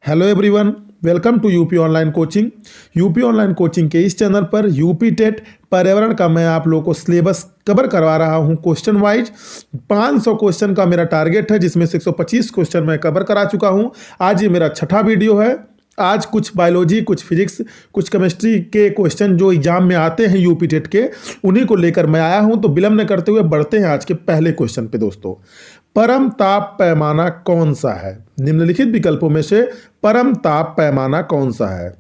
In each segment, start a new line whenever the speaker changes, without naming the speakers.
Hello everyone, welcome to UP online coaching. UP online coaching के इस channel पर UP TET पर्यावरण का मैं आप लोगों को सिलेबस कवर करवा रहा हूं क्वेश्चन वाइज। 500 क्वेश्चन का मेरा टारगेट है, जिसमें से 125 क्वेश्चन मैं कवर करा चुका हूं। आज ये मेरा छठा वीडियो है। आज कुछ बायोलॉजी, कुछ फिजिक्स, कुछ केमिस्ट्री के क्वेश्चन जो एग्जाम में आते हैं यूपी टेट के, उन्हीं को लेकर मैं आया हूं। तो विलंब न करते हुए बढ़ते हैं आज के पहले क्वेश्चन पे दोस्तों। परम ताप पैमाना कौन सा है? निम्नलिखित विकल्पों में से परम ताप पैमाना कौन सा है?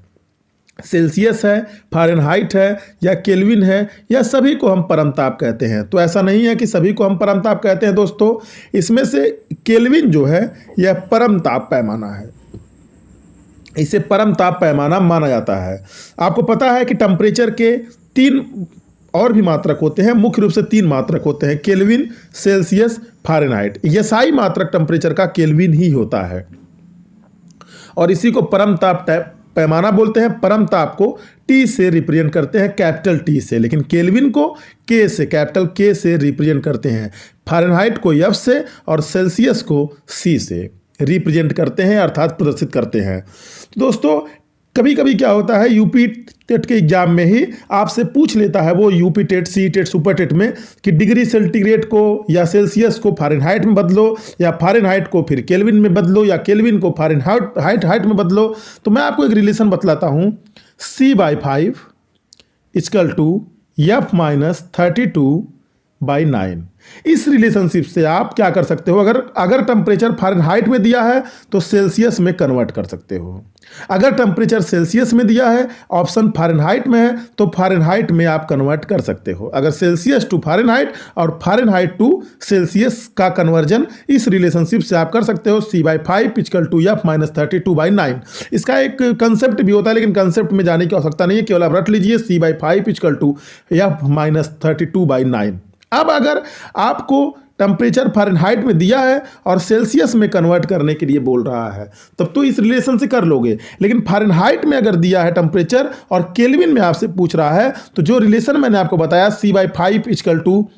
सेल्सियस है, फ़ारेनहाइट है, या केल्विन है, या सभी को हम परम ताप कहते हैं? तो ऐसा नहीं है कि सभी को हम परम ताप कहते हैं दोस्तों। इसमें से केल्विन जो है यह परम ताप पैमाना है, इसे परम ताप पैमाना माना जाता है। आपको पता है कि टेम्परेचर के 3 और भी मात्रक होते हैं, मुख्य रूप से 3 मात्रक होते हैं: केल्विन, सेल्सियस, फ़ारेनहाइट। यह साई मात्रक टेम्परेचर का केल्विन ही होता है और इसी को परम ताप पैमाना बोलते हैं। परम ताप को टी से रिप्रेजेंट करते हैं, कैपिटल टी से, लेकिन केल्विन को के से, कैपिटल के से रिप्रेजेंट करते हैं। फ़ारेनहाइट को एफ से और सेल्सियस को सी से रिप्रेजेंट करते हैं, अर्थात प्रदर्शित करते हैं। दोस्तों, कभी कभी क्या होता है, यूपी टेट के एग्जाम में ही आपसे पूछ लेता है वो UP TET, C TET, super TET में, कि डिग्री सेंटीग्रेड को या सेल्सियस को फ़ारेनहाइट में बदलो, या फ़ारेनहाइट को फिर केल्विन में बदलो, या केल्विन को फ़ारेनहाइट में बदलो। तो मैं आपको एक रिलेशन बतलाता हूँ। C/5 equal to F-32/9। इस रिलेशनशिप से आप क्या कर सकते हो, अगर टेम्परेचर फ़ारेनहाइट में दिया है तो सेल्सियस में कन्वर्ट कर सकते हो। अगर टेम्परेचर सेल्सियस में दिया है, ऑप्शन फ़ारेनहाइट में है, तो फ़ारेनहाइट में आप कन्वर्ट कर सकते हो। अगर सेल्सियस टू फ़ारेनहाइट और फ़ारेनहाइट टू सेल्सियस का कन्वर्जन इस रिलेशनशिप से आप कर सकते हो। C/5 equal to F-32/9। इसका एक कंसेप्ट भी होता है, लेकिन कंसेप्ट में जाने की आवश्यकता नहीं है, केवल आप रट लीजिए C/5 इक्वल टू F-32/9। अब अगर आपको टेम्परेचर फ़ारेनहाइट में दिया है और सेल्सियस में कन्वर्ट करने के लिए बोल रहा है, तब तो इस रिलेशन से कर लोगे। लेकिन फ़ारेनहाइट में अगर दिया है टेम्परेचर और केल्विन में आपसे पूछ रहा है, तो जो रिलेशन मैंने आपको बताया C/5 इक्वल टू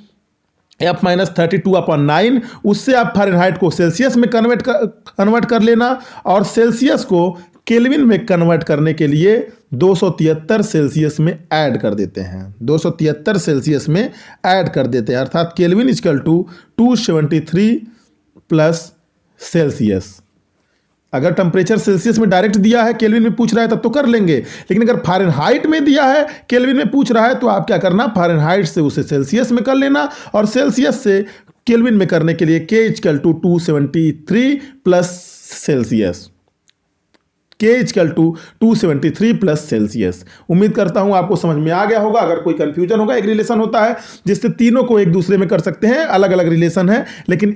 F-32/9, उससे आप फ़ारेनहाइट को सेल्सियस में कन्वर्ट कर लेना, और सेल्सियस को केल्विन में कन्वर्ट करने के लिए 273 सेल्सियस में ऐड कर देते हैं। 273 सेल्सियस में ऐड कर देते हैं, अर्थात Kelvin equal to 273 plus Celsius. अगर टेम्परेचर सेल्सियस में डायरेक्ट दिया है, केल्विन में पूछ रहा है, तब तो कर लेंगे। लेकिन अगर फ़ारेनहाइट में दिया है, केल्विन में पूछ रहा है, तो आप क्या करना, फ़ारेनहाइट से उसे सेल्सियस में कर लेना, और सेल्सियस से केल्विन में करने के लिए K equal to 273 plus Celsius. K equal to 273 plus Celsius. उम्मीद करता हूं आपको समझ में आ गया होगा। अगर कोई कंफ्यूजन होगा, एक रिलेशन होता है जिससे तीनों को एक दूसरे में कर सकते हैं, अलग अलग रिलेशन है, लेकिन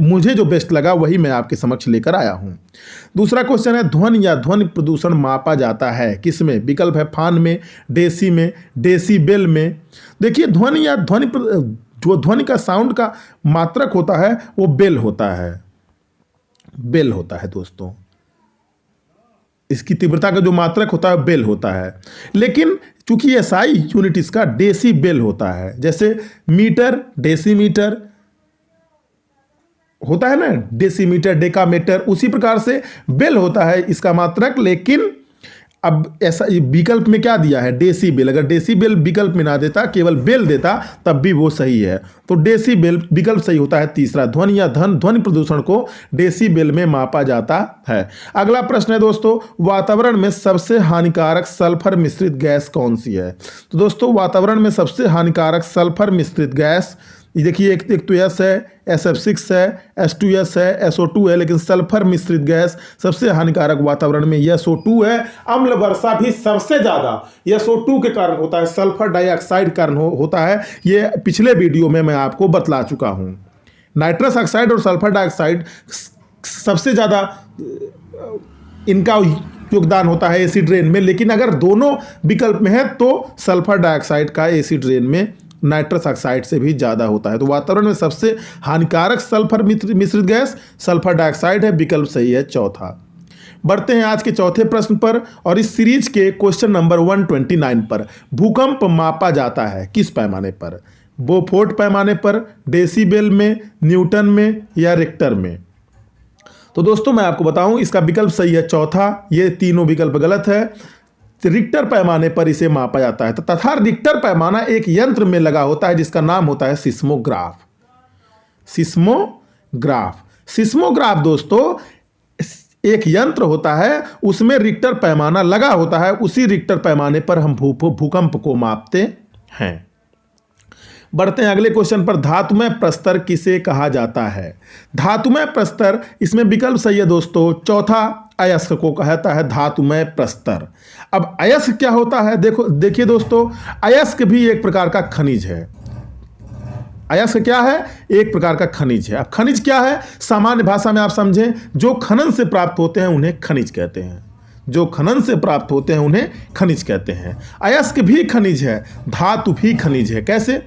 मुझे जो बेस्ट लगा वही मैं आपके समक्ष लेकर आया हूं। दूसरा क्वेश्चन है, ध्वनि या ध्वनि प्रदूषण मापा जाता है किसमें? विकल्प है फान में, डेसी में, डेसीबेल में। देखिए, ध्वनि या जो ध्वनि का साउंड का मात्रक होता है वो बेल होता है, बेल होता है दोस्तों। इसकी तीव्रता का जो मात्रक होता है बेल होता है, लेकिन चूंकि SI यूनिट इसका डेसीबेल होता है। जैसे मीटर, डेसीमीटर होता है ना, डेसीमीटर, डेकामीटर, उसी प्रकार से बेल होता है इसका मात्रक। लेकिन अब ऐसा विकल्प में क्या दिया है, डेसीबेल। अगर डेसीबेल विकल्प में ना देता, केवल बेल देता, तब भी वो सही है। तो डेसीबेल विकल्प सही होता है तीसरा। ध्वनि या ध्वनि प्रदूषण को डेसीबेल में मापा जाता है। अगला प्रश्न है दोस्तों, वातावरण में सबसे हानिकारक सल्फर मिश्रित गैस कौन सी है? तो दोस्तों, वातावरण में सबसे हानिकारक सल्फर मिश्रित गैस, ये देखिए, एक तो S है, SF6 है, S2S है, SO2 है, लेकिन सल्फर मिश्रित गैस सबसे हानिकारक वातावरण में SO2 है। अम्ल वर्षा भी सबसे ज़्यादा SO2 के कारण होता है, सल्फर डाइऑक्साइड कारण होता है। ये पिछले वीडियो में मैं आपको बतला चुका हूँ। नाइट्रस ऑक्साइड और सल्फर डाइऑक्साइड सबसे ज़्यादा इनका योगदान होता है एसिड रेन में, लेकिन अगर दोनों विकल्प में है तो सल्फर डाइऑक्साइड का एसिड रेन में नाइट्रस ऑक्साइड से भी ज़्यादा होता है। तो वातावरण में सबसे हानिकारक सल्फर मिश्रित गैस सल्फर डाइऑक्साइड है, विकल्प सही है चौथा। बढ़ते हैं आज के चौथे प्रश्न पर, और इस सीरीज के क्वेश्चन नंबर 129 पर। भूकंप मापा जाता है किस पैमाने पर? बोफोर्ट पैमाने पर, डेसीबेल में, न्यूटन में, या रिक्टर में? तो दोस्तों मैं आपको बताऊं, इसका विकल्प सही है चौथा, ये तीनों विकल्प गलत है। रिक्टर पैमाने पर इसे मापा जाता है। तो तथा रिक्टर पैमाना एक यंत्र में लगा होता है जिसका नाम होता है सिस्मोग्राफ। सिस्मोग्राफ, सिस्मोग्राफ दोस्तों एक यंत्र होता है, उसमें रिक्टर पैमाना लगा होता है, उसी रिक्टर पैमाने पर हम भूकंप को मापते हैं। बढ़ते हैं अगले क्वेश्चन पर। धातुमय प्रस्तर किसे कहा जाता है? धातुमय प्रस्तर, इसमें विकल्प सही है दोस्तों चौथा, अयस्क को कहता है धातुमय प्रस्तर। अब अयस्क क्या होता है? देखिए दोस्तों, अयस्क भी एक प्रकार का खनिज है। अयस्क क्या है? एक प्रकार का खनिज है। अब खनिज क्या है? सामान्य भाषा में आप समझें, जो खनन से प्राप्त होते हैं उन्हें खनिज कहते हैं। जो खनन से प्राप्त होते हैं उन्हें खनिज कहते हैं। अयस्क भी खनिज है, धातु भी खनिज है। कैसे?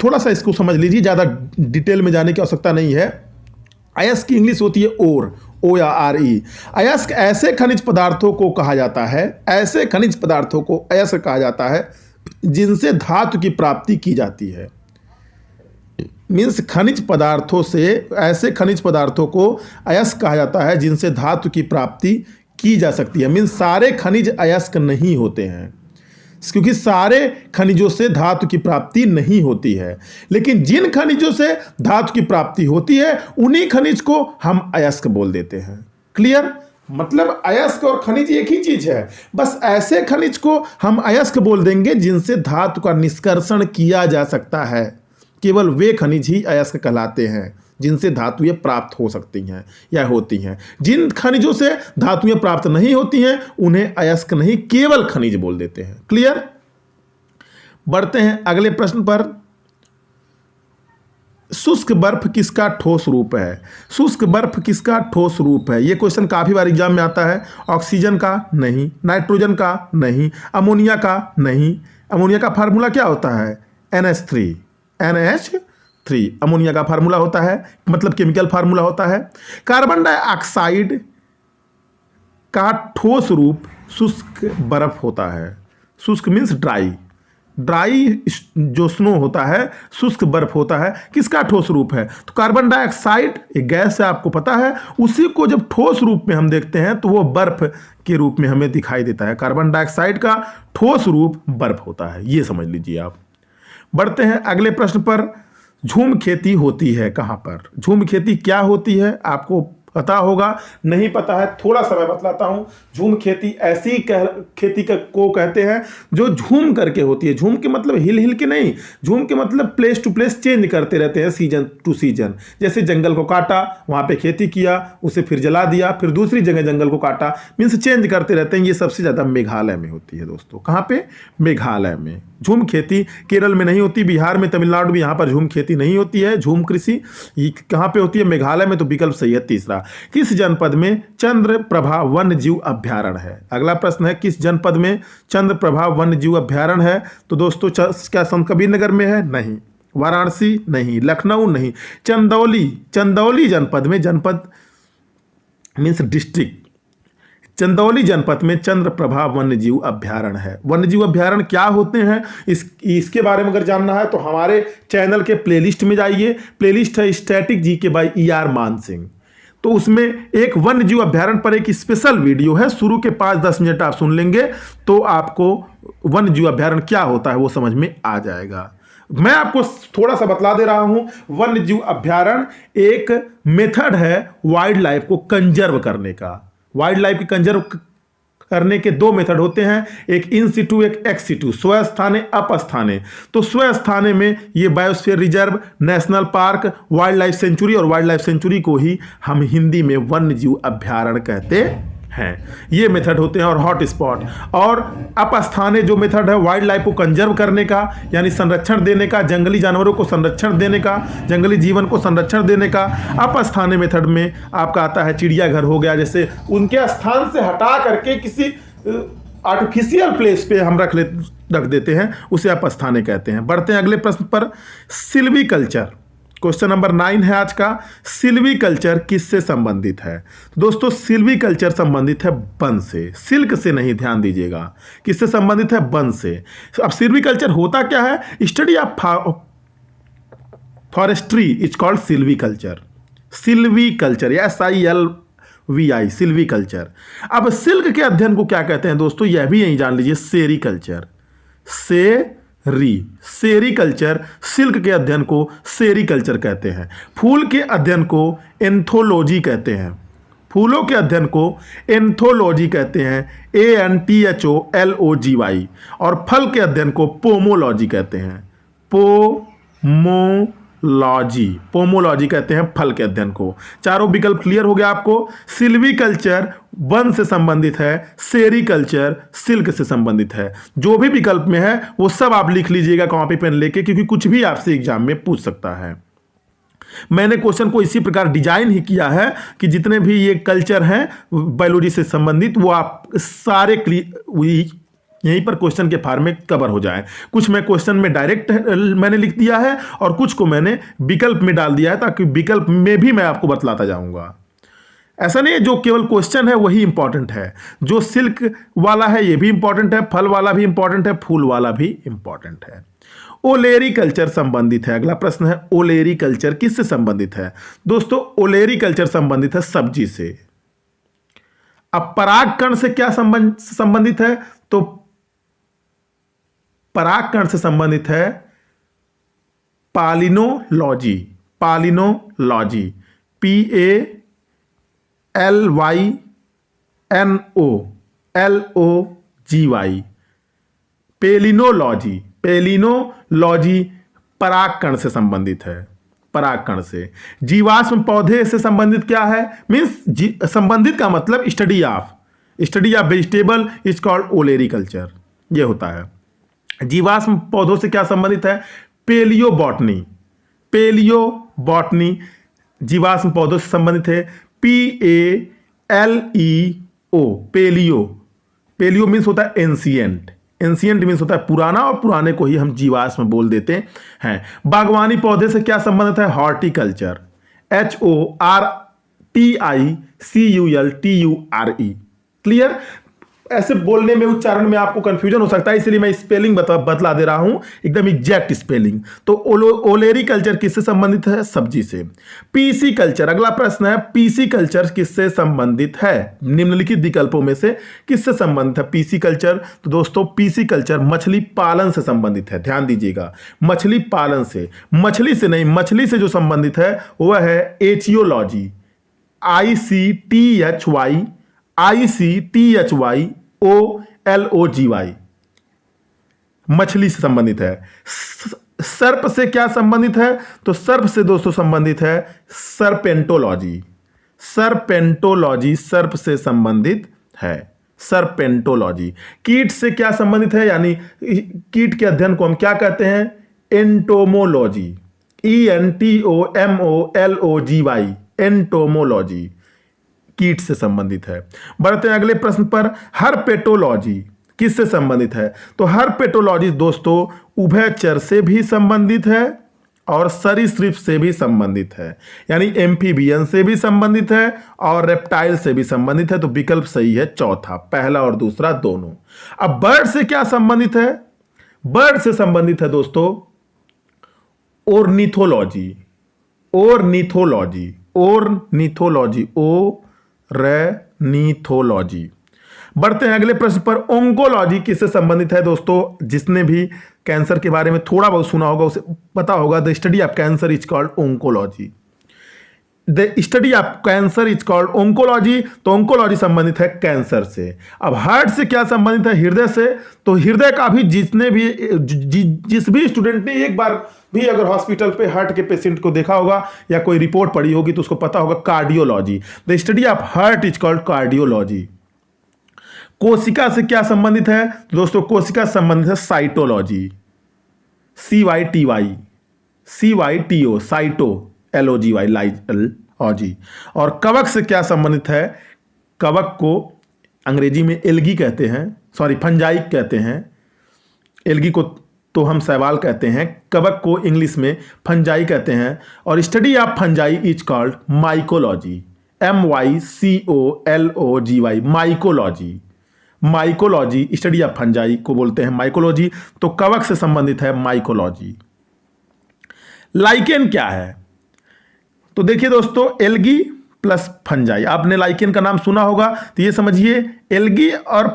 थोड़ा सा इसको समझ लीजिए, ज़्यादा डिटेल में जाने की आवश्यकता नहीं है। अयस्क की इंग्लिश होती है ओर, ओ या आर ई। अयस्क ऐसे खनिज पदार्थों को कहा जाता है, ऐसे खनिज पदार्थों को अयस्क कहा जाता है जिनसे धातु की प्राप्ति की जाती है। मीन्स खनिज पदार्थों से, ऐसे खनिज पदार्थों को अयस्क कहा जाता है जिनसे धातु की प्राप्ति की जा सकती है। मीन्स सारे खनिज अयस्क नहीं होते हैं, क्योंकि सारे खनिजों से धातु की प्राप्ति नहीं होती है, लेकिन जिन खनिजों से धातु की प्राप्ति होती है उन्हीं खनिज को हम अयस्क बोल देते हैं। क्लियर? मतलब अयस्क और खनिज एक ही चीज है, बस ऐसे खनिज को हम अयस्क बोल देंगे जिनसे धातु का निष्कर्षण किया जा सकता है। केवल वे खनिज ही अयस्क कहलाते हैं जिनसे धातुएं प्राप्त हो सकती हैं या होती हैं। जिन खनिजों से धातुएं प्राप्त नहीं होती हैं उन्हें अयस्क नहीं, केवल खनिज बोल देते हैं। क्लियर? बढ़ते हैं अगले प्रश्न पर। शुष्क बर्फ किसका ठोस रूप है? शुष्क बर्फ किसका ठोस रूप है? यह क्वेश्चन काफी बार एग्जाम में आता है। ऑक्सीजन का नहीं, नाइट्रोजन का नहीं, अमोनिया का नहीं। अमोनिया का फार्मूला क्या होता है? NH3 अमोनिया का फार्मूला होता है, मतलब केमिकल फार्मूला होता है। कार्बन डाइऑक्साइड का ठोस रूप शुष्क बर्फ होता है। शुष्क मीन्स ड्राई, ड्राई जो स्नो होता है, शुष्क बर्फ होता है। किसका ठोस रूप है? तो कार्बन डाइऑक्साइड एक गैस है, आपको पता है, उसी को जब ठोस रूप में हम देखते हैं तो वो बर्फ के रूप में हमें दिखाई देता है। कार्बन डाइऑक्साइड का ठोस रूप बर्फ होता है, ये समझ लीजिए आप। बढ़ते हैं अगले प्रश्न पर। झूम खेती होती है कहां पर? झूम खेती क्या होती है? आपको पता होगा, नहीं पता है थोड़ा सा मैं बतलाता हूं। झूम खेती ऐसी खेती को कहते हैं जो झूम करके होती है। झूम के मतलब हिल हिल के नहीं, झूम के मतलब प्लेस टू प्लेस चेंज करते रहते हैं, सीजन टू सीजन। जैसे जंगल को काटा, वहां पे खेती किया, उसे फिर जला दिया, फिर दूसरी जगह जंगल को काटा, मीन्स चेंज करते रहते हैं। ये सबसे ज्यादा मेघालय में होती है दोस्तों। कहां पे? मेघालय में झूम खेती। केरल में नहीं होती, बिहार में, तमिलनाडु में, यहां पर झूम खेती नहीं होती है। झूम कृषि कहां पे होती है? मेघालय में। तो विकल्प सही है तीसरा। किस जनपद में चंद्रप्रभा वन्य जीव अभ्यारण्य है? अगला प्रश्न है, किस जनपद में चंद्रप्रभा वन्य जीव अभ्यारण्य है? तो दोस्तों क्या संत कबीर नगर में है? नहीं। वाराणसी? नहीं। लखनऊ? नहीं। चंदौली जनपद में, जनपद मीन्स डिस्ट्रिक्ट, चंदौली जनपद में चंद्रप्रभा वन्यजीव अभ्यारण्य है। वन्यजीव अभ्यारण्य क्या होते हैं, इसके बारे में अगर जानना है तो हमारे चैनल के प्लेलिस्ट में जाइए। प्लेलिस्ट है स्टैटिक जीके बाय ER मान सिंह। तो उसमें एक वन्यजीव अभ्यारण्य पर एक स्पेशल वीडियो है, शुरू के 5-10 मिनट आप सुन लेंगे तो आपको वन्यजीव अभ्यारण्य क्या होता है वो समझ में आ जाएगा। मैं आपको थोड़ा सा बतला दे रहा हूं। वन्यजीव अभ्यारण्य एक मेथड है वाइल्ड लाइफ को कंजर्व करने का। वाइल्ड लाइफ की कंजर्व करने के दो मेथड होते हैं, एक इन सिटू, एक एक्स सिटू, स्वस्थाने, अपस्थाने। तो स्वस्थाने में ये biosphere reserve, national park, wild life sanctuary, और वाइल्ड लाइफ सेंचुरी को ही हम हिंदी में वन्यजीव अभ्यारण्य कहते हैं। ये मेथड होते हैं और हॉट स्पॉट। और अपस्थाने जो मेथड है वाइल्ड लाइफ को कंजर्व करने का, यानी संरक्षण देने का, जंगली जानवरों को संरक्षण देने का, जंगली जीवन को संरक्षण देने का। अपस्थाने मेथड में आपका आता है चिड़ियाघर हो गया, जैसे उनके स्थान से हटा करके किसी आर्टिफिशियल प्लेस पे हम रख देते हैं, उसे अपस्थाने कहते हैं। बढ़ते हैं अगले प्रश्न पर। सिल्वीकल्चर, क्वेश्चन नंबर 9 है आज का। सिल्वीकल्चर किससे संबंधित है? दोस्तों सिल्वीकल्चर संबंधित है वन से, सिल्क से नहीं, ध्यान दीजिएगा। किससे संबंधित है? वन से। अब सिल्वीकल्चर होता क्या है? Study of forestry is called silviculture. Silviculture, SIL VI, Silvi culture. अब सिल्क के अध्ययन को क्या कहते हैं दोस्तों, यह भी यही जान लीजिए, सेरी कल्चर। सेरी कल्चर, सिल्क के अध्ययन को सेरी कल्चर कहते हैं। फूल के अध्ययन को एंथोलॉजी कहते हैं। फूलों के अध्ययन को एंथोलॉजी कहते हैं, ANTHOLOGY। और फल के अध्ययन को पोमोलॉजी कहते हैं, पोमोलॉजी कहते हैं फल के अध्ययन को। चारों विकल्प क्लियर हो गया आपको। सिल्वी कल्चर वन से संबंधित है, सेरी कल्चर सिल्क से संबंधित है। जो भी विकल्प में है वो सब आप लिख लीजिएगा कॉपी पेन लेके, क्योंकि कुछ भी आपसे एग्जाम में पूछ सकता है। मैंने क्वेश्चन को इसी प्रकार डिजाइन ही किया है कि जितने भी ये कल्चर हैं बायोलॉजी से संबंधित, वो आप सारे यहीं पर क्वेश्चन के फॉर्म में कवर हो जाए। कुछ मैं क्वेश्चन में डायरेक्ट मैंने लिख दिया है और कुछ को मैंने विकल्प में डाल दिया है, ताकि विकल्प में भी मैं आपको बतलाता जाऊंगा। ऐसा नहीं है जो केवल क्वेश्चन है वही इंपॉर्टेंट है, जो सिल्क वाला है ये भी इंपॉर्टेंट है, फल वाला भी इंपॉर्टेंट है, फूल वाला भी इंपॉर्टेंट है। ओलेरी कल्चर संबंधित है। अगला प्रश्न है, ओलेरी कल्चर किससे संबंधित है दोस्तों? ओलेरी कल्चर संबंधित है सब्जी से। अब परागकण से क्या संबंधित है? तो परागकण से संबंधित है पालिनोलॉजी। PALYNOLOGY, पेलिनोलॉजी परागकण से संबंधित है, परागकण से। जीवाश्म पौधे से संबंधित क्या है? मीन्स संबंधित का मतलब study of vegetable is called ओलेरी culture, ये होता है। जीवाश्म पौधों से क्या संबंधित है? पेलियोबॉटनी जीवाश्म पौधों से संबंधित है। PALEO, पेलियो मीन्स होता है एंशियंट मीन्स होता है पुराना, और पुराने को ही हम जीवाश्म बोल देते हैं। बागवानी पौधे से क्या संबंधित है? Horticulture, HORTICULTURE। क्लियर? ऐसे बोलने में, उच्चारण में आपको कंफ्यूजन हो सकता है, इसलिए मैं स्पेलिंग बतला दे रहा हूं, एकदम एग्जैक्ट स्पेलिंग। तो ओलेरी कल्चर किससे संबंधित है? सब्जी से। पीसी कल्चर, अगला प्रश्न है, पीसी कल्चर किससे संबंधित है? निम्नलिखित विकल्पों में से किससे संबंधित है पीसी कल्चर? तो दोस्तों पीसी कल्चर मछली पालन से संबंधित है। ध्यान दीजिएगा, मछली पालन से, मछली से नहीं, मछली से जो संबंधित है वह है एचियोलॉजी, ICTHYOLOGY, मछली से संबंधित है। सर्प से क्या संबंधित है? तो सर्प से दोस्तों संबंधित है सर्पेंटोलॉजी, सर्प से संबंधित है, सर्पेंटोलॉजी। कीट से क्या संबंधित है? यानी कीट के अध्ययन को हम क्या कहते हैं? एंटोमोलॉजी, ENTOMOLOGY, एंटोमोलॉजी कीट से संबंधित है। बढ़ते हैं अगले प्रश्न पर, हर्पेटोलॉजी किससे संबंधित है? तो हर्पेटोलॉजी दोस्तों उभयचर से भी संबंधित है और सरीसृप से भी संबंधित है, यानी एम्फीबियन से भी संबंधित है और रेप्टाइल से भी संबंधित है। तो विकल्प सही है चौथा, पहला और दूसरा दोनों। अब बर्ड से क्या संबंधित है? बर्ड से संबंधित है दोस्तों ऑर्निथोलॉजी, ओर्निथोलॉजी। बढ़ते हैं अगले प्रश्न पर, ओंकोलॉजी किससे संबंधित है दोस्तों? जिसने भी कैंसर के बारे में थोड़ा बहुत सुना होगा उसे पता होगा, the study of cancer is called oncology, the study of cancer is called oncology. तो ओंकोलॉजी संबंधित है कैंसर से। अब हार्ट से क्या संबंधित है? हृदय से। तो हृदय का भी जिस भी स्टूडेंट ने एक बार भी अगर हॉस्पिटल पे हार्ट के पेशेंट को देखा होगा या कोई रिपोर्ट पढ़ी होगी तो उसको पता होगा cardiology, the study of heart is called cardiology. कोशिका से क्या संबंधित है दोस्तों? कोशिका संबंधित है साइटोलॉजी, CYTO, साइटोलॉजी, लाइटोलॉजी। और कवक से क्या संबंधित है? कवक को अंग्रेजी में एल्गी कहते हैं, फंजाई कहते हैं। एल्गी को तो हम शैवाल कहते हैं, कवक को इंग्लिश में फंजाई कहते हैं। और study of fungi is called mycology, MYCOLOGY, mycology, study of fungi को बोलते हैं माइकोलॉजी। तो कवक से संबंधित है माइकोलॉजी। लाइकेन क्या है? तो देखिए दोस्तों, एल्गी प्लस फंजाई। आपने लाइकेन का नाम सुना होगा, तो ये समझिए एल्गी और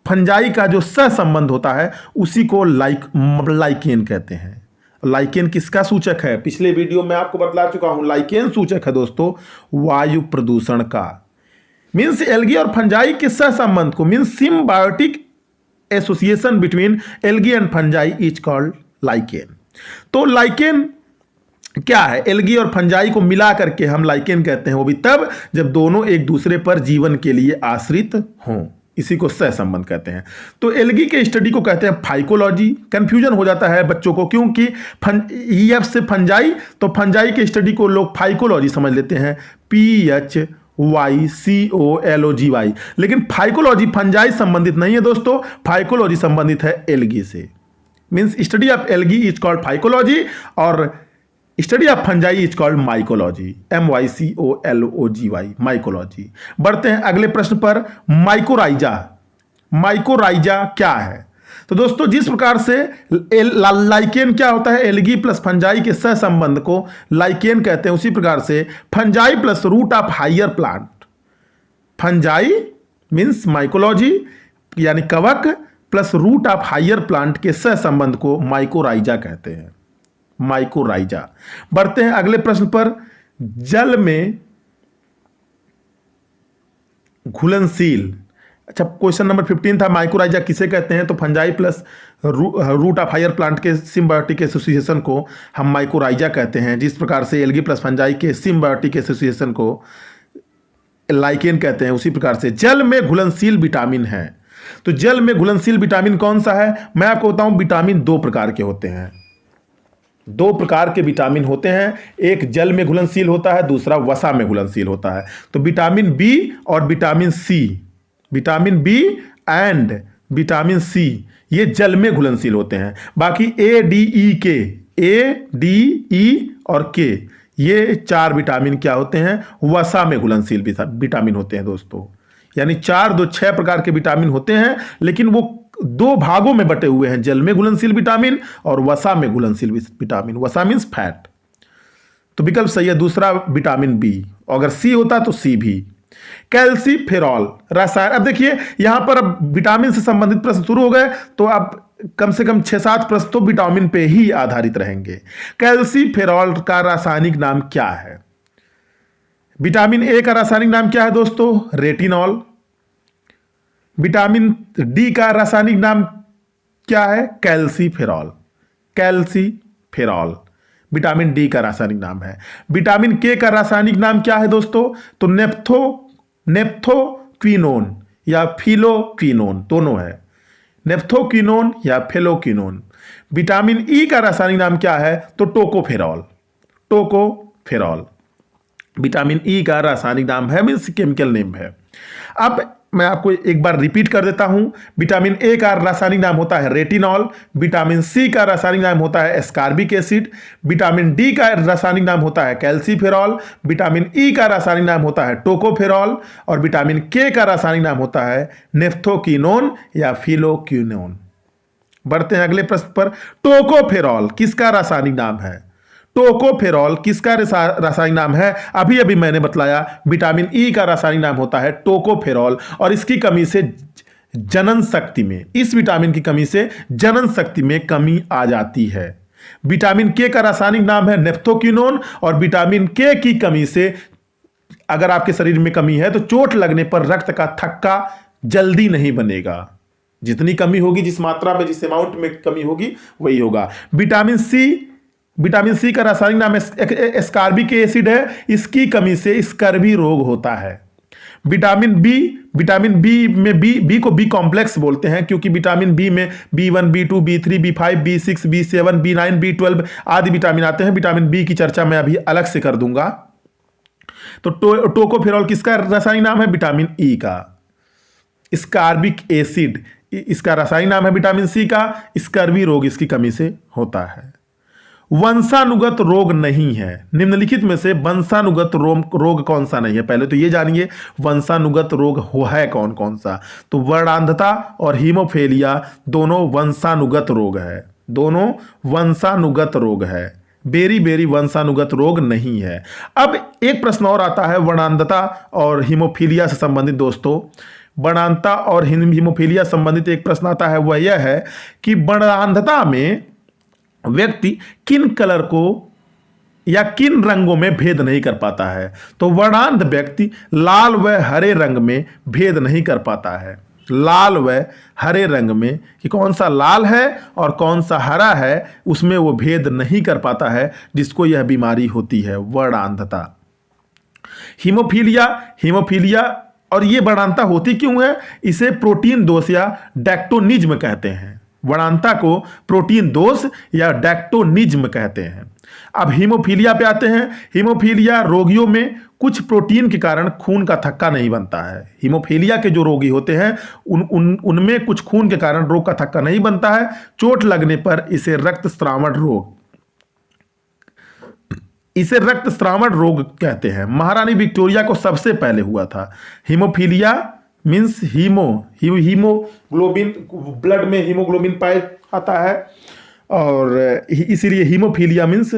फंजाई का जो सहसंबंध होता है उसी को लाइकेन कहते हैं। लाइकेन किसका सूचक है? पिछले वीडियो में आपको बतला चुका हूं, लाइकेन सूचक है दोस्तों वायु प्रदूषण का। मीन्स एल्गी और फंजाई के सहसंबंध को, means symbiotic association between algae and fungi is called lichen. तो लाइकेन क्या है? एल्गी और फंजाई को मिला करके हम लाइकेन कहते हैं, वो भी तब जब दोनों एक दूसरे पर जीवन के लिए आश्रित हों, इसी को सहसंबंध कहते हैं। तो एल्गी के स्टडी को कहते हैं फाइकोलॉजी। कंफ्यूजन हो जाता है बच्चों को, क्योंकि EF से फंजाई, तो फंजाई के स्टडी को लोग फाइकोलॉजी समझ लेते हैं, PHYCOLOGY। लेकिन फाइकोलॉजी फंजाई संबंधित नहीं है दोस्तों, फाइकोलॉजी संबंधित है एल्गी से। Means study of algae is called phycology और study of fungi is called mycology, MYCOLOGY, mycology. बढ़ते हैं अगले प्रश्न पर। माइकोराइजा। माइकोराइजा क्या है? तो दोस्तों जिस प्रकार से लाइकेन क्या होता है? एल्गी प्लस फंजाई के सहसंबंध को लाइकेन कहते हैं, उसी प्रकार से fungi plus root of higher plant, fungi means mycology यानी कवक plus root of higher plant के सहसंबंध को माइकोराइजा कहते हैं, माइकोराइजा। बढ़ते हैं अगले प्रश्न पर। जल में घुलनशील, अच्छा क्वेश्चन नंबर 15 था माइकोराइजा किसे कहते हैं? तो fungi plus root of higher plant के सिम्बायोटिक एसोसिएशन को हम माइकोराइजा कहते हैं, जिस प्रकार से एल्गी प्लस फंजाई के सिम्बायोटिक एसोसिएशन को लाइकेन कहते हैं, उसी प्रकार से जल में घुलनशील विटामिन है। तो जल में घुलनशील विटामिन कौन सा है? मैं आपको बताऊं, विटामिन दो प्रकार के होते हैं, दो प्रकार के विटामिन होते हैं, एक जल में घुलनशील होता है, दूसरा वसा में घुलनशील होता है। तो विटामिन बी और vitamin C, vitamin B and vitamin C ये जल में घुलनशील होते हैं। बाकी ए डी ई और के ये चार विटामिन क्या होते हैं? वसा में घुलनशील विटामिन होते हैं दोस्तों। यानी 4 2 6 प्रकार के विटामिन होते हैं, लेकिन वो दो भागों में बटे हुए हैं, जल में घुलनशील विटामिन और वसा में घुलनशील विटामिन। वसा मीन्स फैट। तो विकल्प सही है दूसरा विटामिन बी, अगर सी होता तो सी भी। कैल्सीफेरॉल रसायन। अब देखिए यहां पर अब विटामिन से संबंधित प्रश्न शुरू हो गए, तो अब कम से कम 6-7 प्रश्न तो विटामिन पे ही आधारित रहेंगे। कैल्सीफेरॉल का रासायनिक नाम क्या है? विटामिन ए का रासायनिक नाम क्या है दोस्तों? रेटिनॉल। विटामिन डी का रासायनिक नाम क्या है? कैल्सीफेरॉल, कैल्सीफेरॉल विटामिन डी का रासायनिक नाम है। विटामिन के का रासायनिक नाम क्या है दोस्तों? तो नेप्थोक्विनोन या फिलोक्विनोन दोनों है, नेप्थोक्विनोन या फेलोक्विनोन। विटामिन ई का रासायनिक नाम क्या है? तो टोकोफेरॉल, टोकोफेरॉल विटामिन ई का रासायनिक नाम है, मीन्स केमिकल नेम है। अब मैं आपको एक बार रिपीट कर देता हूं। विटामिन ए का रासायनिक नाम होता है रेटिनॉल, विटामिन सी का रासायनिक नाम होता है एस्कॉर्बिक एसिड, विटामिन डी का रासायनिक नाम होता है कैल्सीफेरॉल, विटामिन ई का रासायनिक नाम होता है टोकोफेरॉल और विटामिन के का रासायनिक नाम होता है नेफ्थोक्विनोन या फिलोक्विनोन। बढ़ते हैं अगले प्रश्न पर। टोकोफेरॉल किसका रासायनिक नाम है? टोकोफेरॉल किसका रासायनिक नाम है? अभी अभी मैंने बतलाया, विटामिन ई का रासायनिक नाम होता है टोकोफेरॉल और इसकी कमी से जनन शक्ति में, इस विटामिन की कमी से जनन शक्ति में कमी आ जाती है। विटामिन के का रासायनिक नाम है नेफ्थोक्विनोन और विटामिन के की कमी से अगर आपके शरीर में कमी है तो चोट लगने पर रक्त का थक्का जल्दी नहीं बनेगा। जितनी कमी होगी, जिस मात्रा में, जिस अमाउंट में कमी होगी वही होगा। विटामिन सी का रासायनिक नाम एस्कॉर्बिक एसिड है, इसकी कमी से स्कर्वी रोग होता है। विटामिन बी में बी को बी कॉम्प्लेक्स बोलते हैं, क्योंकि विटामिन बी में B1 B2 B3 B5 B6 B7 B9 B12 आदि विटामिन आते हैं। विटामिन बी की चर्चा मैं अभी अलग से कर दूंगा। तो टोकोफेरॉल किसका रासायनिक नाम है? विटामिन ई का। स्कॉर्बिक एसिड इसका रासायनिक नाम है विटामिन सी का, स्कर्वी रोग इसकी कमी से होता है। वंशानुगत रोग नहीं है, निम्नलिखित में से वंशानुगत रोग कौन सा नहीं है? पहले तो ये जानिए वंशानुगत रोग है कौन कौन सा। तो वर्णांधता और हीमोफेलिया दोनों वंशानुगत रोग है, दोनों वंशानुगत रोग है। बेरी बेरी वंशानुगत रोग नहीं है। अब एक प्रश्न और आता है वर्णांधता और हीमोफीलिया से संबंधित दोस्तों। वर्णांधता और हीमोफीलिया संबंधित एक प्रश्न आता है, वह यह है कि वर्णांधता में व्यक्ति किन कलर को या किन रंगों में भेद नहीं कर पाता है। तो वर्णांध व्यक्ति लाल व हरे रंग में भेद नहीं कर पाता है। लाल व हरे रंग में कि कौन सा लाल है और कौन सा हरा है, उसमें वो भेद नहीं कर पाता है, जिसको यह बीमारी होती है वर्णांधता। हीमोफीलिया हीमोफीलिया और ये वर्णांधता होती क्यों है? इसे प्रोटीन दोष या डैक्टोनिज्म कहते हैं। वर्णांधता को प्रोटीन दोष या डैक्टोनिज्म कहते हैं। अब हीमोफीलिया पे आते हैं। हीमोफीलिया रोगियों में कुछ प्रोटीन के कारण खून का थक्का नहीं बनता है। हीमोफीलिया के जो रोगी होते हैं उनमें कुछ खून के कारण रोग का थक्का नहीं बनता है। चोट लगने पर इसे रक्तस्रावण रोग कहते हैं। महारानी विक्टोरिया को सबसे पहले हुआ था। हीमोफीलिया मीन्स हीमोग्लोबिन, ब्लड में हीमोग्लोबिन पाया जाता है और इसीलिए हीमोफीलिया मीन्स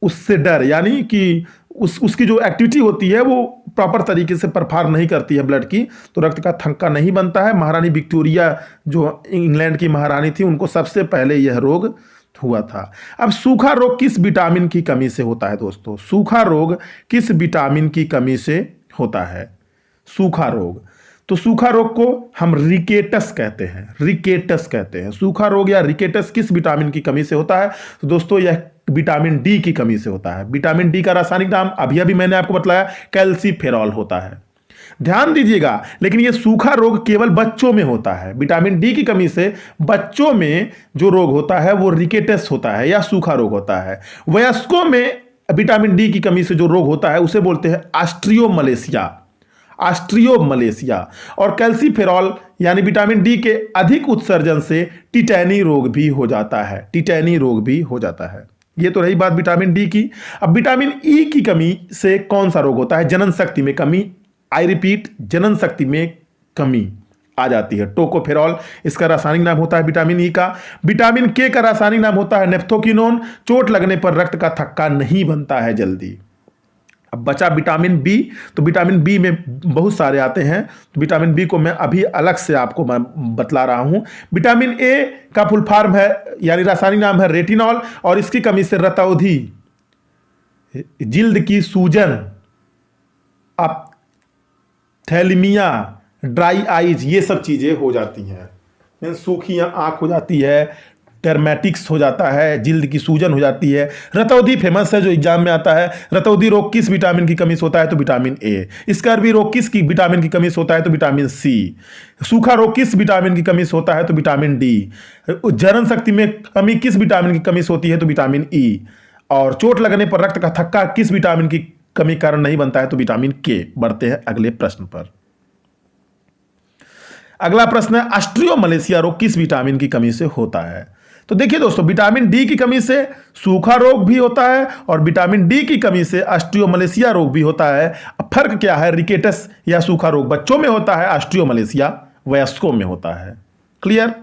उससे डर, यानी कि उसकी जो एक्टिविटी होती है वो प्रॉपर तरीके से परफॉर्म नहीं करती है ब्लड की, तो रक्त का थक्का नहीं बनता है। महारानी विक्टोरिया जो इंग्लैंड की महारानी थी, उनको सबसे पहले यह रोग हुआ था। अब सूखा रोग किस विटामिन की कमी से होता है दोस्तों? सूखा रोग किस विटामिन की कमी से होता है? सूखा रोग, तो सूखा रोग को हम रिकेटस कहते हैं। सूखा रोग या रिकेटस किस विटामिन की कमी से होता है? तो दोस्तों यह विटामिन डी की कमी से होता है। विटामिन डी का रासायनिक नाम अभी मैंने आपको बताया कैल्सीफेरॉल होता है। ध्यान दीजिएगा, लेकिन यह सूखा रोग केवल बच्चों में होता है। विटामिन डी की कमी से बच्चों में जो रोग होता है वो रिकेटस होता है या सूखा रोग होता है। वयस्कों में विटामिन डी की कमी से जो रोग होता है उसे बोलते हैं ऑस्ट्रियोमलेशिया। और कैल्सीफेरॉल यानी विटामिन डी के अधिक उत्सर्जन से टिटैनी रोग भी हो जाता है। ये तो रही बात विटामिन डी की। अब विटामिन ई की कमी से कौन सा रोग होता है? जनन शक्ति में कमी। आई रिपीट, जनन शक्ति में कमी आ जाती है। टोकोफेरॉल इसका रासायनिक नाम होता है विटामिन ई का। विटामिन के का रासायनिक नाम होता है नेफ्थोकिनोन। चोट लगने पर रक्त का थक्का नहीं बनता है जल्दी। अब बचा विटामिन बी, तो विटामिन बी में बहुत सारे आते हैं, तो विटामिन बी को मैं अभी अलग से आपको मैं बतला रहा हूं। विटामिन ए का फुल फॉर्म है यानी रासायनिक नाम है रेटिनॉल, और इसकी कमी से रतौंधी, जिल्द की सूजन, थैलेमिया, ड्राई आइज, ये सब चीजें हो जाती हैं। सूखी आंख हो जाती है, डर्मेटिक्स हो जाता है, जिल्द की सूजन हो जाती है। रतौंधी फेमस है जो एग्जाम में आता है। रतौंधी रोग किस विटामिन की कमी से होता है? तो विटामिन ए। स्कर्वी रोग किस की विटामिन की कमी से होता है? तो विटामिन सी। सूखा रोग किस विटामिन की कमी से होता है? तो विटामिन डी। जनन शक्ति में कमी किस विटामिन की कमी से होती है? तो विटामिन ई। और चोट लगने पर रक्त का थक्का किस विटामिन की कमी कारण नहीं बनता है? तो विटामिन के। बढ़ते हैं अगले प्रश्न पर। अगला प्रश्न है ऑस्ट्रियोमलेशिया रोग किस विटामिन की कमी से होता है? तो देखिए दोस्तों, विटामिन डी की कमी से सूखा रोग भी होता है और विटामिन डी की कमी से ऑस्ट्रियोमलेशिया रोग भी होता है। अब फर्क क्या है? रिकेटस या सूखा रोग बच्चों में होता है, ऑस्ट्रियोमलेशिया वयस्कों में होता है। Clear?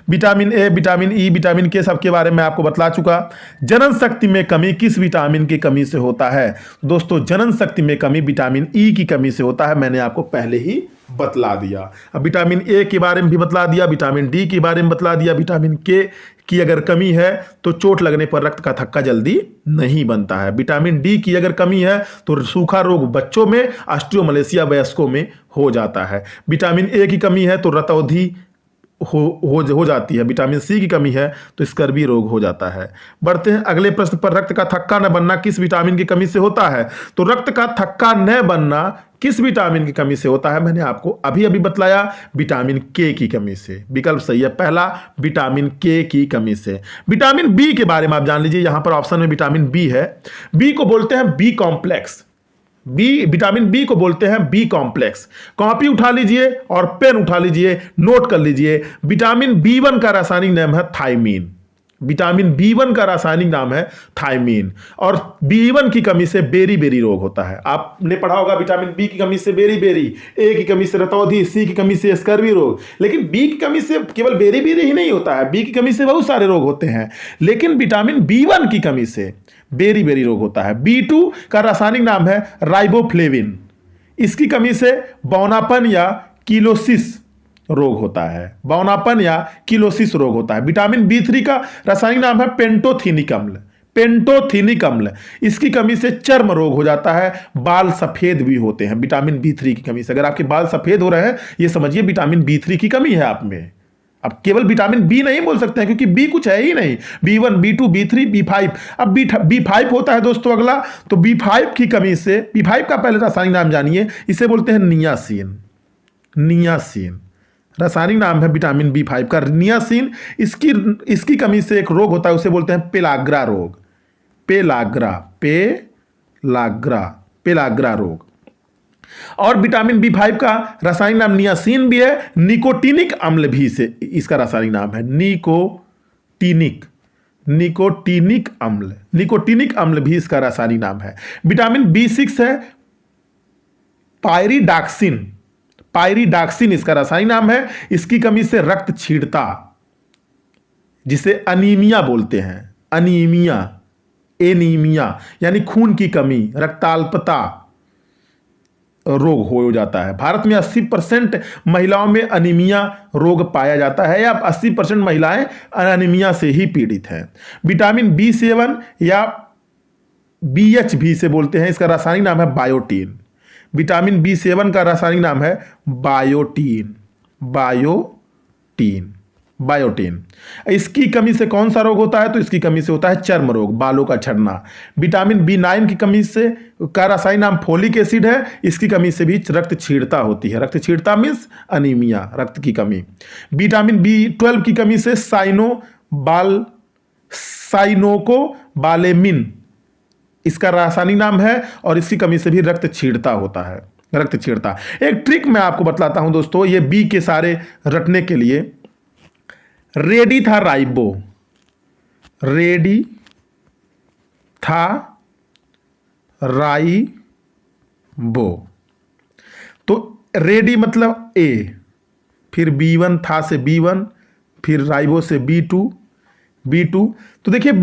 Vitamin A, vitamin E, vitamin के सबके बारे में आपको बतला चुका। जनन शक्ति में कमी किस विटामिन की कमी से होता है? दोस्तों जनन शक्ति में कमी विटामिन ई की कमी से होता है, मैंने आपको पहले ही बतला दिया। अब विटामिन ए के बारे में भी बतला दिया, विटामिन डी के बारे में बतला दिया। विटामिन के की अगर कमी है तो चोट लगने पर रक्त का थक्का जल्दी नहीं बनता है। विटामिन डी की अगर कमी है तो सूखा रोग बच्चों में, ऑस्ट्रियोमलेशिया वयस्कों में हो जाता है। विटामिन ए की कमी है तो रतौंधी हो जाती है। विटामिन सी की कमी है तो स्कर्वी रोग हो जाता है। बढ़ते हैं अगले प्रश्न पर। रक्त का थक्का न बनना किस विटामिन की कमी से होता है? तो रक्त का थक्का न बनना किस विटामिन की कमी से होता है? मैंने आपको अभी बतलाया, विटामिन के की कमी से। विकल्प सही है पहला, विटामिन के की कमी से। विटामिन बी के बारे में आप जान लीजिए, यहां पर ऑप्शन में विटामिन बी है। बी को बोलते हैं बी कॉम्प्लेक्स। विटामिन बी को बोलते हैं बी कॉम्प्लेक्स। कॉपी उठा लीजिए और पेन उठा लीजिए, नोट कर लीजिए। विटामिन बी1 का रासायनिक नाम है थायमीन। विटामिन बी1 का रासायनिक नाम है थायमीन। और बी1 की कमी से बेरी रोग होता है। आपने पढ़ा होगा विटामिन बी की कमी से बेरी, ए की कमी से रतौंधी, सी की कमी से स्कर्वी रोग। लेकिन बी की कमी से केवल बेरी ही नहीं होता है, बी की कमी से बहुत सारे रोग होते हैं, लेकिन विटामिन बी1 की कमी से बेरी रोग होता है। बी2 का रासायनिक नाम है राइबोफ्लेविन। इसकी कमी से बौनापन या किलोसिस रोग होता है, बौनापन या किलोसिस रोग होता है। विटामिन बी3 का रासायनिक नाम है पेंटोथेनिक अम्ल। इसकी कमी से चर्म रोग हो जाता है, बाल सफेद भी होते हैं विटामिन बी3 की कमी से। अगर आपके बाल सफेद हो रहे हैं, ये समझिए विटामिन बी3 की कमी है आप में। अब केवल विटामिन बी नहीं बोल सकते हैं, क्योंकि बी कुछ है ही नहीं। B1, बी2, B3, B5. अब बी5 होता है दोस्तों अगला। तो बी5 की कमी से, बी5 का पहले रासायनिक नाम जानिए, इसे बोलते हैं नियासिन। रासायनिक नाम है विटामिन बी5 का नियासिन। इसकी कमी से एक रोग होता है, उसे बोलते हैं पेलाग्रा रोग। पेलाग्रा रोग। और विटामिन बी5 का रासायनिक नाम नियासिन भी है, निकोटिनिक अम्ल भी से इसका रासायनिक नाम है निकोटिनिक अम्ल भी इसका रासायनिक नाम है। विटामिन बी6 है पायरिडॉक्सिन इसका रासायनिक नाम है। इसकी कमी से रक्त छीड़ता, जिसे अनीमिया बोलते हैं, एनीमिया यानी खून की कमी, रक्ताल्पता रोग हो जाता है। भारत में 80% महिलाओं में अनीमिया रोग पाया जाता है, या 80% महिलाएं अनीमिया से ही पीड़ित हैं। विटामिन बी7 या BH भी से बोलते हैं, इसका रासायनिक नाम है बायोटीन। विटामिन बी7 का रासायनिक नाम है बायोटीन। इसकी कमी से कौन सा रोग होता है? तो इसकी कमी से होता है चर्म रोग, बालों का झड़ना। विटामिन बी9 की कमी से का रासायनिक नाम फोलिक एसिड है। इसकी कमी से भी रक्त छीड़ता होती है। रक्त छीड़ता मीन्स अनीमिया, रक्त की कमी। विटामिन बी12 की कमी से साइनोकोबालेमिन इसका रासायनिक नाम है, और इसकी कमी से भी रक्त छीड़ता होता है, रक्त छीड़ता। एक ट्रिक मैं आपको बतलाता हूं दोस्तों, ये बी के सारे रटने के लिए। रेडी था राइबो। तो रेडी मतलब ए, फिर बी1 था से बी1, फिर राइबो से बी2। तो देखिए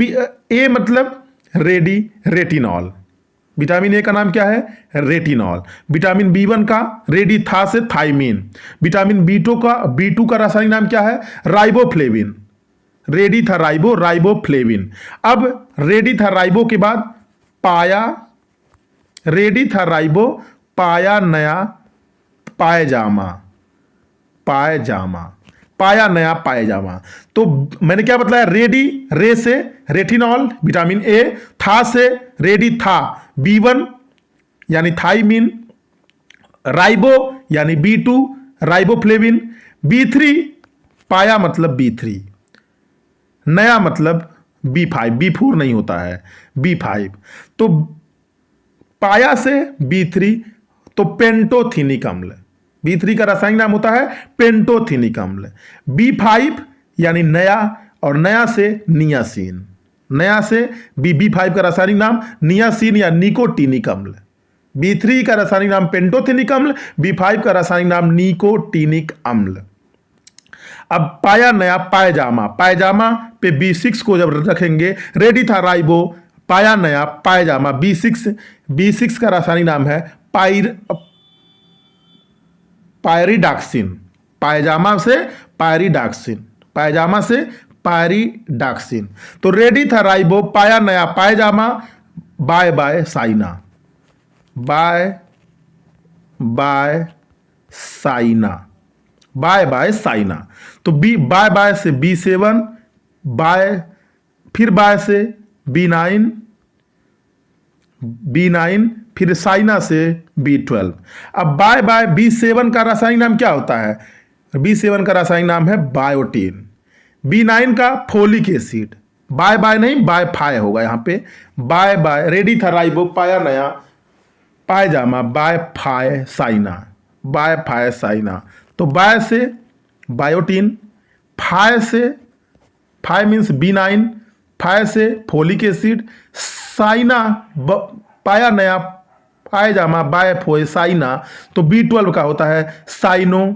ए मतलब रेडी, रेटिनॉल। विटामिन ए का नाम क्या है? रेटिनॉल। विटामिन बी1 का रेडी था से थाइमीन। विटामिन बी2 का रासायनिक नाम क्या है? राइबोफ्लेविन। रेडी था राइबोफ्लेविन। अब रेडी था राइबो के बाद पाया नया पायजामा। तो मैंने क्या बताया? रे से रेटिनॉल विटामिन ए, था से रेडी था बी1 यानी थाइमीन, राइबो यानी बी2 राइबोफ्लेविन, बी3 पाया मतलब बी3, नया मतलब बी5, बी4 नहीं होता है, बी5। तो पाया से बी3 तो पेंटोथेनिक अम्ल। बी3 का रासायनिक नाम होता है पेंटोथेनिक अम्ल। बी5 यानी नया, और नया से नियासिन। बी5 का रासायनिक नाम नियासिन या निकोटिनिक अम्ल। बी3 का रासायनिक नाम पेंटोथेनिक अम्ल, बी5 का रासायनिक नाम निकोटिनिक अम्ल। अब पाया नया पायजामा पे बी6 को जब रखेंगे, रेडी था राइबो, पाया नया पायजामा, बी6 का रासायनिक नाम है पायरिडॉक्सिन। पायजामा से पायरिडॉक्सिन। तो रेडी था राइबो, पाया नया पायजामा, बाय साइना। तो बाय से बी7, फिर बाय से बी9, फिर साइना से बी12। अब बाय बी7 का रासायनिक नाम क्या होता है? बी7 का रासायनिक नाम है बायोटीन। बी9 का फोलिक एसिड। बाय नहीं, बाय होगा यहाँ पे। बाय रेडी था राइबो, पाया नया पायजामा, बाय साइना। तो बाय से बायोटीन, फाय फाइ मीन्स B9, फाइ से फोलिक एसिड, साइना पाया नया, पायजामा बाय फोए साइना, तो B12 का होता है साइनोकोबालेमिन,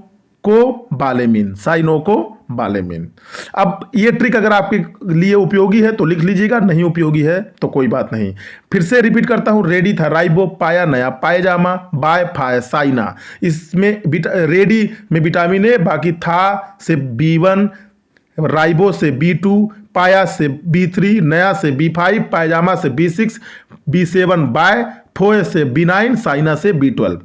साइनोकोबालेमिन। अब ये ट्रिक अगर आपके लिए उपयोगी है तो लिख लीजिएगा, नहीं उपयोगी है तो कोई बात नहीं। फिर से रिपीट करता हूं, रेडी था राइबो, पाया नया, पायजामा बाय फाय साइना। इसमें रेडी में विटामिन ए, बाकी था से B1, राइबो से B2, पाया से B3, नया से B5, पायजामा से B6, B7 बाय, फोए से B9, साइना से B12।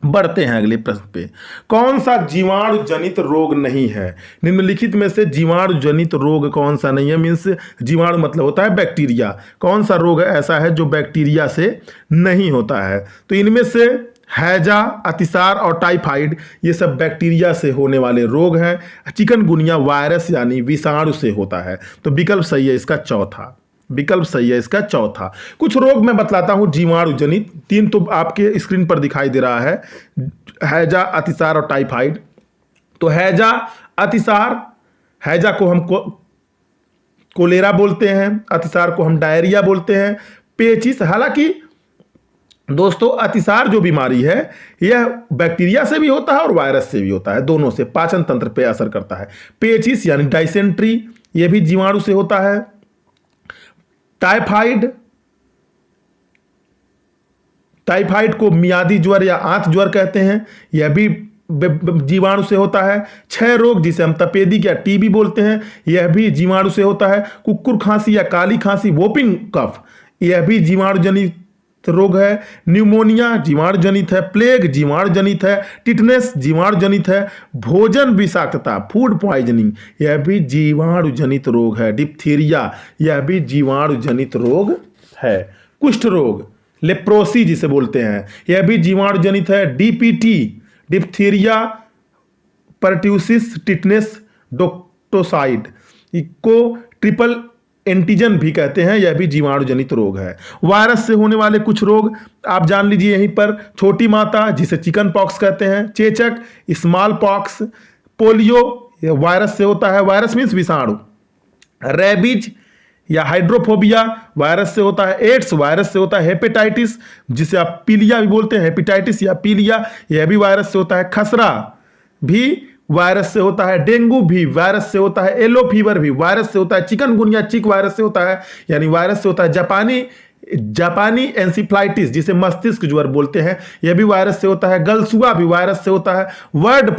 बढ़ते हैं अगले प्रश्न पे। कौन सा जीवाणु जनित रोग नहीं है? निम्नलिखित में से जीवाणु जनित रोग कौन सा नहीं है? मीन्स जीवाणु मतलब होता है बैक्टीरिया। कौन सा रोग ऐसा है जो बैक्टीरिया से नहीं होता है? तो इनमें से हैजा, अतिसार और टाइफाइड ये सब बैक्टीरिया से होने वाले रोग हैं। चिकनगुनिया वायरस यानी विषाणु से होता है। तो विकल्प सही है इसका चौथा, विकल्प सही है इसका चौथा। कुछ रोग मैं बतलाता हूं जीवाणु जनित, 3 तो आपके स्क्रीन पर दिखाई दे रहा है, हैजा, अतिसार और टाइफाइड। तो हैजा, अतिसार, हैजा को हम कोलेरा बोलते हैं, अतिसार को हम डायरिया बोलते हैं। पेचिस, हालांकि दोस्तों अतिसार जो बीमारी है यह बैक्टीरिया से भी होता है और वायरस से भी होता है, दोनों से पाचन तंत्र पे असर करता है। पेचिस यानी डाइसेंट्री यह भी जीवाणु से होता है। टाइफाइड, टाइफाइड को मियादी ज्वर या आंत ज्वर कहते हैं, यह भी जीवाणु से होता है। क्षय रोग जिसे हम तपेदिक या टीबी बोलते हैं, यह भी जीवाणु से होता है। कुकुर खांसी या काली खांसी, वोपिंग कफ, यह भी जीवाणु जनित रोग है। न्यूमोनिया जीवाणु जनित है। प्लेग जीवाणु जनित है। टिटनेस जीवाणु जनित है। भोजन विषाक्तता, फूड पॉइजनिंग, यह भी जीवाणु जनित रोग है। डिप्थीरिया, यह भी जीवाणु जनित रोग है। कुष्ठ रोग, लेप्रोसी जिसे बोलते हैं, यह भी जीवाणु जनित है। डीपीटी, डिप्थीरिया परट्यूसिस, टिटनेस, डोक्टोसाइड को ट्रिपल एंटीजन भी कहते हैं, यह भी जीवाणु जनित रोग है। वायरस से होने वाले कुछ रोग आप जान लीजिए यहीं पर। छोटी माता जिसे चिकन पॉक्स कहते हैं, चेचक, स्मॉल पॉक्स, पोलियो यह वायरस से होता है, वायरस मीन्स विषाणु। रेबीज या हाइड्रोफोबिया वायरस से होता है। एड्स वायरस से होता है। हेपेटाइटिस जिसे आप पीलिया भी बोलते हैं, हेपेटाइटिस या पीलिया, यह भी वायरस से होता है। खसरा भी वायरस से होता है। डेंगू भी वायरस से होता है। येलो फीवर भी वायरस से होता है। चिकनगुनिया चिक वायरस से होता है, यानी वायरस से होता है। जापानी एंसीफ्लाइटिस जिसे मस्तिष्क ज्वर बोलते हैं, यह भी वायरस से होता है। गलसुआ भी वायरस से होता है। बर्ड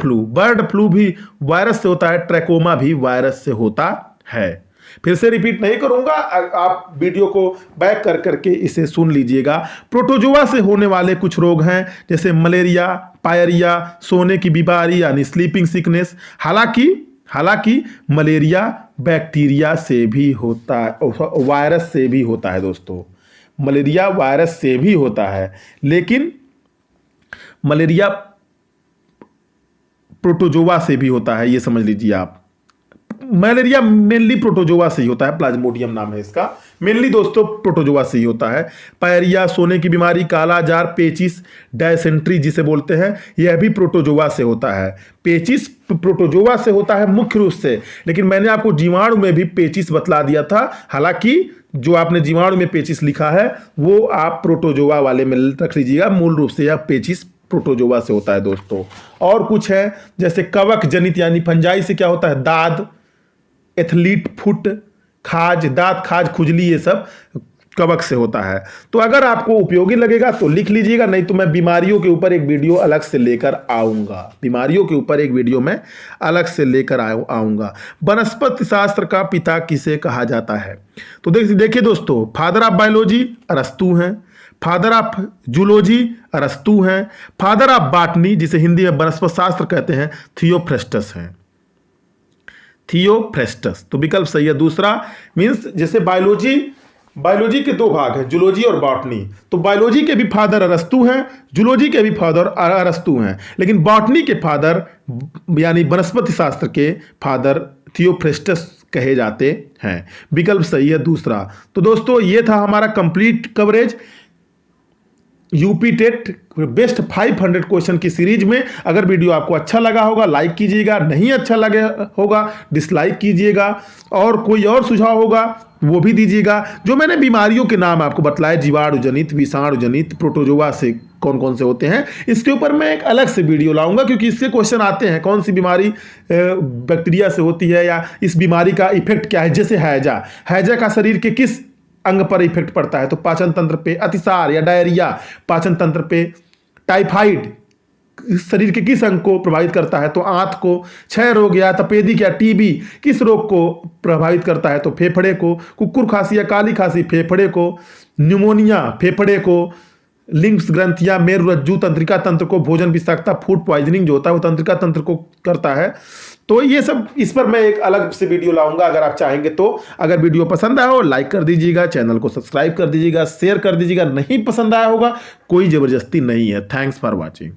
फ्लू भी वायरस से होता है। ट्रैकोमा भी वायरस से होता है। फिर से रिपीट नहीं करूंगा, आप वीडियो को बैक कर करके इसे सुन लीजिएगा। प्रोटोजोआ से होने वाले कुछ रोग हैं जैसे मलेरिया, पायरिया, सोने की बीमारी यानी स्लीपिंग सिकनेस। हालांकि मलेरिया बैक्टीरिया से भी होता है, वायरस से भी होता है दोस्तों। मलेरिया वायरस से भी होता है, लेकिन मलेरिया प्रोटोजोआ से भी होता है, ये समझ लीजिए आप। मलेरिया मेनली प्रोटोजोआ से ही होता है, प्लाज्मोडियम नाम है इसका। मेनली दोस्तों प्रोटोजोआ से ही होता है। पायरिया, सोने की बीमारी, काला जार, पेचिस, डायसेंट्री जिसे बोलते हैं, यह भी प्रोटोजोआ से होता है। पेचिस प्रोटोजोआ से होता है मुख्य रूप से, लेकिन मैंने आपको जीवाणु में भी पेचिस बतला दिया था। हालांकि जो आपने जीवाणु में पेचिस लिखा है वो आप प्रोटोजोआ वाले में रख लीजिएगा। मूल रूप से यह पेचिस प्रोटोजोआ से होता है दोस्तों। और कुछ है जैसे कवक जनित यानी फंजाई से क्या होता है, दाद, एथलीट फुट, खाज, दांत खाज, खुजली, ये सब कवक से होता है। तो अगर आपको उपयोगी लगेगा तो लिख लीजिएगा, नहीं तो मैं बीमारियों के ऊपर एक वीडियो अलग से लेकर आऊंगा। बीमारियों के ऊपर एक वीडियो मैं अलग से लेकर आऊंगा। वनस्पति शास्त्र का पिता किसे कहा जाता है? तो देखिए दोस्तों, फादर ऑफ बायोलॉजी अरस्तु हैं। फादर ऑफ जूलॉजी अरस्तु हैं। फादर ऑफ बॉटनी जिसे हिंदी में वनस्पति शास्त्र कहते हैं, थियोफ्रेस्टस हैं। थियोफ्रेस्टस, तो विकल्प सही है दूसरा। मीन्स जैसे बायोलॉजी के 2 भाग हैं, जूलॉजी और बॉटनी। तो बायोलॉजी के भी फादर अरस्तु हैं, जूलॉजी के भी फादर अरस्तु हैं, लेकिन बॉटनी के फादर यानी वनस्पति शास्त्र के फादर थियोफ्रेस्टस कहे जाते हैं। विकल्प सही है दूसरा। तो दोस्तों ये था हमारा complete coverage. UP TET best 500 question की सीरीज में। अगर वीडियो आपको अच्छा लगा होगा लाइक कीजिएगा, नहीं अच्छा लगे होगा डिसलाइक कीजिएगा, और कोई और सुझाव होगा वो भी दीजिएगा। जो मैंने बीमारियों के नाम आपको बतलाए, जीवाणु जनित, विषाणु जनित, प्रोटोजोआ से कौन कौन से होते हैं, इसके ऊपर मैं एक अलग से वीडियो लाऊंगा, क्योंकि इससे क्वेश्चन आते हैं कौन सी बीमारी बैक्टीरिया से होती है, या इस बीमारी का इफेक्ट क्या है। जैसे हैजा, हैजा का शरीर के किस अंग पर इफेक्ट पड़ता है, तो पाचन तंत्र पे। अतिसार या डायरिया पाचन तंत्र पे। टाइफाइड शरीर के किस अंग को प्रभावित करता है, तो आंत को। क्षय रोग या तपेदिक या टीबी किस रोग को प्रभावित करता है, तो फेफड़े को। कुकुर खांसी या काली खांसी फेफड़े को। न्यूमोनिया फेफड़े को। लिंक्स ग्रंथियां मेरुरज्जु तंत्रिका तंत्र को। भोजन विषाक्तता फूड पॉइजनिंग जो होता है वो तंत्रिका तंत्र को करता है। तो ये सब, इस पर मैं एक अलग से वीडियो लाऊंगा अगर आप चाहेंगे तो। अगर वीडियो पसंद आया हो लाइक कर दीजिएगा, चैनल को सब्सक्राइब कर दीजिएगा, शेयर कर दीजिएगा। नहीं पसंद आया होगा कोई जबरदस्ती नहीं है। Thanks for watching.